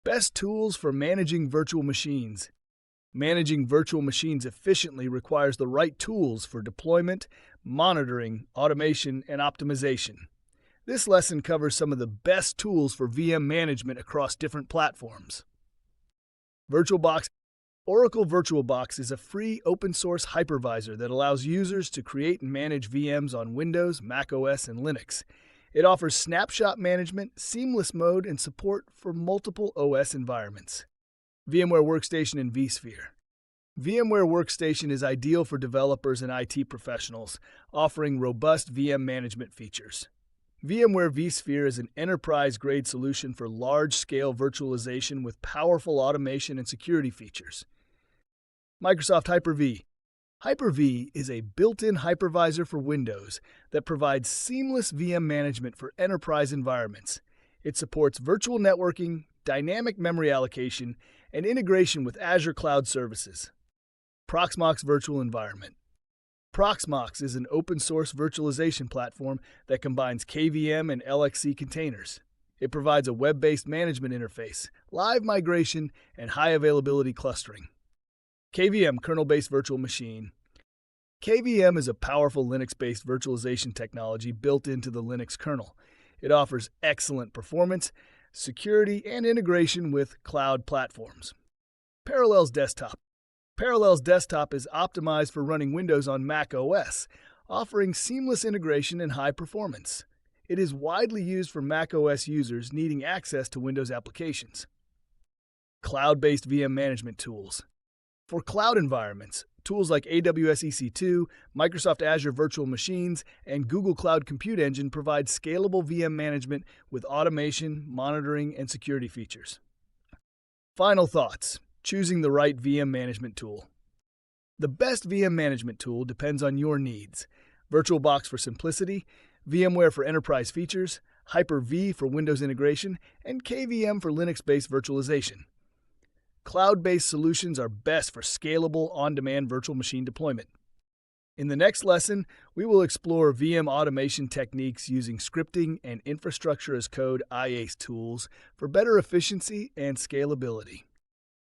Best tools for managing virtual machines. Managing virtual machines efficiently requires the right tools for deployment, monitoring, automation, and optimization. This lesson covers some of the best tools for VM management across different platforms. VirtualBox. Oracle VirtualBox is a free open-source hypervisor that allows users to create and manage VMs on Windows, macOS, and Linux. It offers snapshot management, seamless mode, and support for multiple OS environments. VMware Workstation and vSphere. VMware Workstation is ideal for developers and IT professionals, offering robust VM management features. VMware vSphere is an enterprise-grade solution for large-scale virtualization with powerful automation and security features. Microsoft Hyper-V. Hyper-V is a built-in hypervisor for Windows that provides seamless VM management for enterprise environments. It supports virtual networking, dynamic memory allocation, and integration with Azure Cloud Services. Proxmox Virtual Environment. Proxmox is an open-source virtualization platform that combines KVM and LXC containers. It provides a web-based management interface, live migration, and high-availability clustering. KVM Kernel-Based Virtual Machine. KVM is a powerful Linux-based virtualization technology built into the Linux kernel. It offers excellent performance, security, and integration with cloud platforms. Parallels Desktop. Parallels Desktop is optimized for running Windows on Mac OS, offering seamless integration and high performance. It is widely used for Mac OS users needing access to Windows applications. Cloud-based VM management tools. For cloud environments, tools like AWS EC2, Microsoft Azure Virtual Machines, and Google Cloud Compute Engine provide scalable VM management with automation, monitoring, and security features. Final thoughts. Choosing the right VM management tool. The best VM management tool depends on your needs. VirtualBox for simplicity, VMware for enterprise features, Hyper-V for Windows integration, and KVM for Linux-based virtualization. Cloud-based solutions are best for scalable, on-demand virtual machine deployment. In the next lesson, we will explore VM automation techniques using scripting and infrastructure as code IaaS tools for better efficiency and scalability.